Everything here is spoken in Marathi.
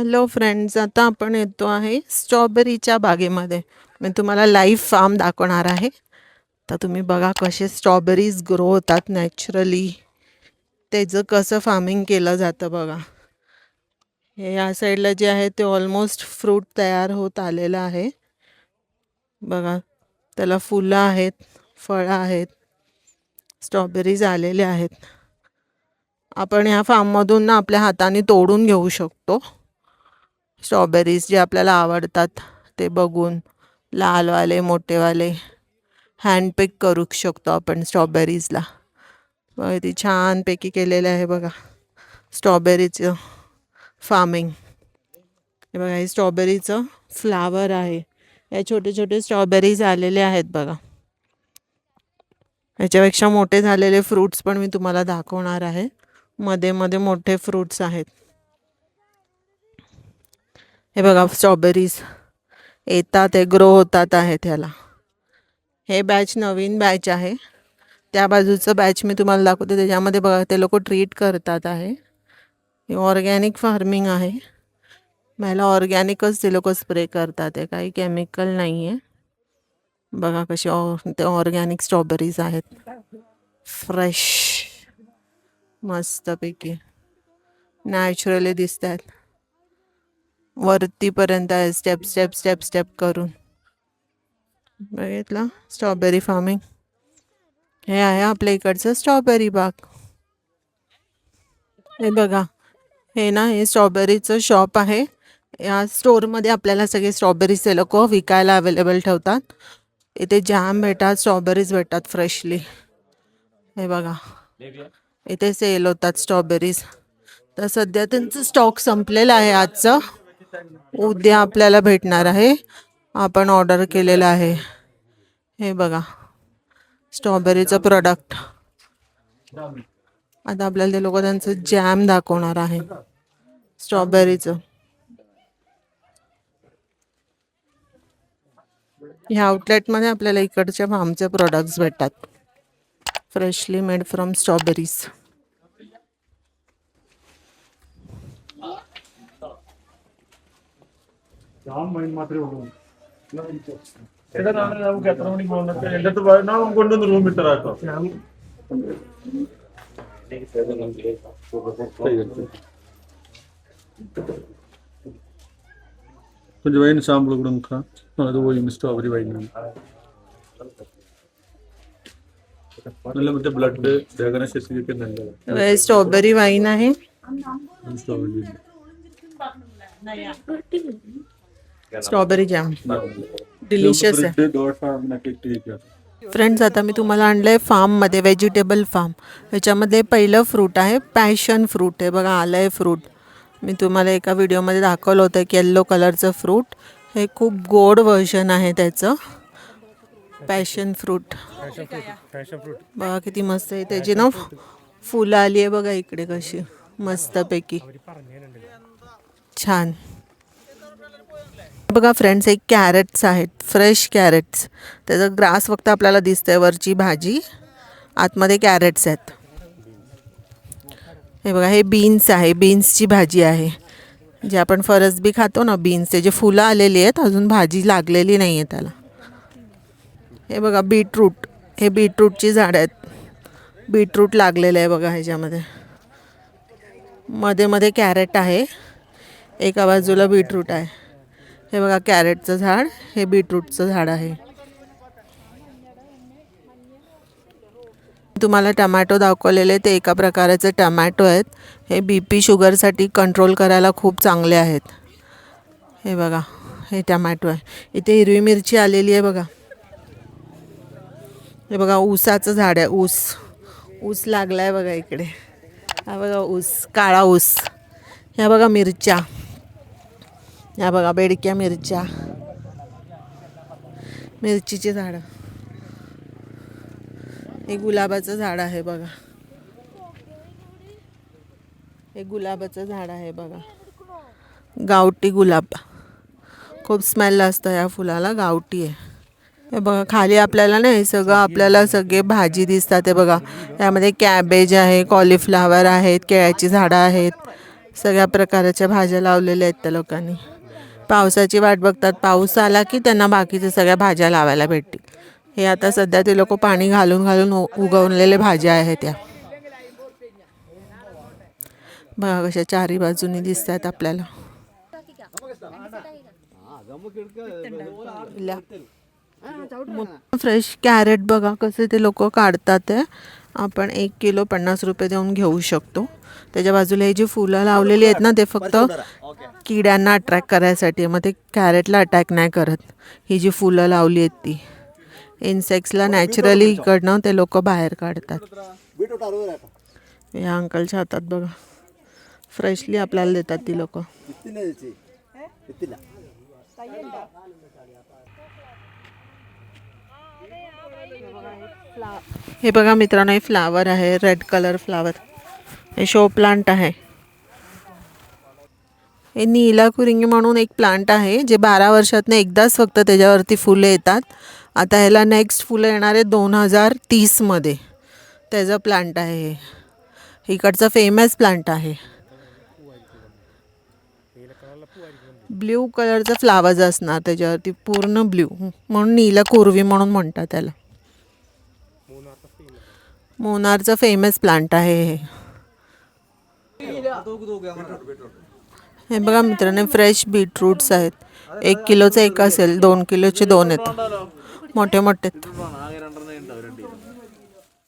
हॅलो फ्रेंड्स, आता आपण येतो आहे स्ट्रॉबेरीच्या बागेमध्ये. मी तुम्हाला लाईव्ह फार्म दाखवणार आहे. तर तुम्ही बघा कसे स्ट्रॉबेरीज ग्रो होतात नॅचरली. त्याचं कसं फार्मिंग केलं जातं बघा. हे या साईडला जे आहे ते ऑलमोस्ट फ्रूट तयार होत आलेलं आहे. बघा, त्याला फुलं आहेत, फळं आहेत, स्ट्रॉबेरीज आलेले आहेत. आपण ह्या फार्ममधून ना आपल्या हाताने तोडून घेऊ शकतो. स्ट्रॉबेरीज जे आपल्याला आवडतात ते बघून लालवाले मोठेवाले हँडपिक करू शकतो आपण स्ट्रॉबेरीजला. बघा ती छानपैकी केलेलं आहे बघा स्ट्रॉबेरीचं फार्मिंग. हे बघा, हे स्ट्रॉबेरीचं फ्लावर आहे. हे छोटे छोटे स्ट्रॉबेरीज आलेले आहेत बघा. याच्यापेक्षा मोठे झालेले फ्रूट्स पण मी तुम्हाला दाखवणार आहे. मध्ये मध्ये मोठे फ्रूट्स आहेत. हे बघा स्ट्रॉबेरीज येतात, ते ग्रो होतात आहेत ह्याला. हे बॅच नवीन बॅच आहे. त्या बाजूचं बॅच मी तुम्हाला दाखवते, त्याच्यामध्ये बघा ते लोक ट्रीट करतात आहे. हे ऑर्गॅनिक फार्मिंग आहे. मला ऑर्गॅनिकच ते लोक स्प्रे करतात आहे, काही केमिकल नाही आहे. बघा कसे ते ऑर्गॅनिक स्ट्रॉबेरीज आहेत, फ्रेश मस्तपैकी नॅचरली दिसत आहेत. वरतीपर्यंत आहे, स्टेप स्टेप स्टेप स्टेप करून. बघितलं स्ट्रॉबेरी फार्मिंग. हे आहे आपल्या इकडचं स्ट्रॉबेरी बाग. हे बघा, हे ना हे स्ट्रॉबेरीचं शॉप आहे. या स्टोअरमध्ये आपल्याला सगळे स्ट्रॉबेरीज ते लोक विकायला अवेलेबल ठेवतात. इथे जॅम भेटतात, स्ट्रॉबेरीज भेटतात फ्रेशली. हे बघा, इथे सेल होतात स्ट्रॉबेरीज. तर सध्या त्यांचं स्टॉक संपलेला आहे आजचं. उद्या आपल्याला भेटणार आहे. आपण ऑर्डर केलेलं आहे. हे बघा स्ट्रॉबेरीचं प्रोडक्ट. आता आपल्याला ते लोक त्यांचं जॅम दाखवणार आहे स्ट्रॉबेरीचं. ह्या आउटलेटमध्ये आपल्याला इकडच्या फार्मचे प्रोडक्ट्स भेटतात, फ्रेशली मेड फ्रॉम स्ट्रॉबेरीज. ನಾವು ಕೊಂಡೊಂದು ರೂಮ್ ಇಟ್ಟಾರ கொஞ்சம் வைன் சாம்பிள் கொடுங்கக்கா. அது போய் ஸ்ட்ராபெரி வைன் നല്ല മറ്റേ ബ്ലഡ് ദഹനശക്തിക്ക് നല്ലത്. स्ट्रॉबेरी वाईन आहे. स्ट्रॉबेरी जॅम डिलिशियस आहे फ्रेंड्स. आता मी तुम्हाला आणलंय फार्ममध्ये, व्हेजिटेबल फार्म. ह्याच्यामध्ये पहिलं फ्रूट आहे पॅशन फ्रूट. हे बघा आलंय फ्रूट. मी तुम्हाला एका व्हिडिओमध्ये दाखवलं होतं की येल्लो कलरचं फ्रूट. हे खूप गोड व्हर्जन आहे त्याचं, पॅशन फ्रूट. बघा किती मस्त आहे. त्याची ना फुलं आली आहे बघा इकडे कशी मस्तपैकी छान. बघा फ्रेंड्स, एक कॅरेट्स आहेत, फ्रेश कॅरेट्स. त्याचं ग्रास फक्त आपल्याला दिसतंय, वरची भाजी, आतमध्ये कॅरेट्स आहेत. हे बघा, हे बीन्स आहे, बीन्सची भाजी आहे. जे आपण फरसबी खातो ना, बीन्स, त्याची फुलं आलेली आहेत, अजून भाजी लागलेली नाही आहे त्याला. हे बघा बीटरूट, हे बीटरूटची झाडं आहेत. बीटरूट लागलेलं आहे बघा ह्याच्यामध्ये. मध्ये मध्ये कॅरेट आहे, एका बाजूला बीटरूट आहे. हे बघा कॅरेटचं झाड, हे बीटरूटचं झाड आहे. तुम्हाला टमॅटो दाखवलेले ते एका प्रकारचे टमॅटो आहेत. हे BP शुगरसाठी कंट्रोल करायला खूप चांगले आहेत. हे बघा हे टमॅटो आहे. इथे हिरवी मिरची आलेली आहे बघा. हे बघा ऊसाचं झाड आहे, ऊस लागला आहे बघा इकडे. हा बघा ऊस, काळा ऊस. ह्या बघा मिरच्या, ह्या बघा बेडक्या मिरच्या, मिरचीचे झाडं. हे गुलाबाचं झाड आहे बघा, हे गुलाबाचं झाड आहे बघा, गावठी गुलाब. खूप स्मेल असतं या फुलाला, गावठी आहे. हे बघा खाली आपल्याला ना हे सगळं आपल्याला सगळे भाजी दिसतात. हे बघा यामध्ये कॅबेज आहे, कॉलीफ्लावर आहेत, केळ्याची झाडं आहेत, सगळ्या प्रकारच्या भाज्या लावलेल्या आहेत त्या लोकांनी. पावसाची वाट बघतात, पाऊस आला की त्यांना बाकीच्या सगळ्या भाज्या लावायला भेटतील. हे आता सध्या ते लोक पाणी घालून घालून उगवलेल्या भाज्या आहेत त्या. बघा कशा चारी बाजूनी दिसत आहेत आपल्याला. फ्रेश कॅरेट बघा कसे ते लोक काढतात आहे. आपण 1 किलो 50 रुपये देऊन घेऊ शकतो. त्याच्या बाजूला हे जी फुलं लावलेली आहेत ना ते फक्त किड्यांना अट्रॅक्ट करायसाठी, मग ते कॅरेटला अटॅक नाही करत. ही जी फुलं लावली आहेत ती इन्सेक्ट्सला नॅचरली इकडनं ते लोक बाहेर काढतात. या अंकलच्या हातात बघा, फ्रेशली आपल्याला देतात ती लोक. हे बघा मित्रांनो, हे फ्लावर आहे, रेड कलर फ्लावर. हे शो प्लांट आहे. हे नीलाकुरिंगी म्हणून एक प्लांट आहे जे 12 वर्षातनं एकदाच फक्त त्याच्यावरती फुलं येतात. आता ह्याला नेक्स्ट फुलं येणार आहे 2030मध्ये. त्याचं प्लांट आहे हे. इकडचा फेमस प्लांट आहे. ब्ल्यू कलरचं फ्लावर्स असणार त्याच्यावरती, पूर्ण ब्ल्यू, म्हणून नीलकुर्वी म्हणून म्हणतात त्याला. मोनारचं फेमस प्लांट आहे हे. हे बघा मित्रांनो, फ्रेश बीटरूट्स आहेत. 1 किलोचं एक असेल, 2 किलोचे 2 येतात, मोठे मोठे.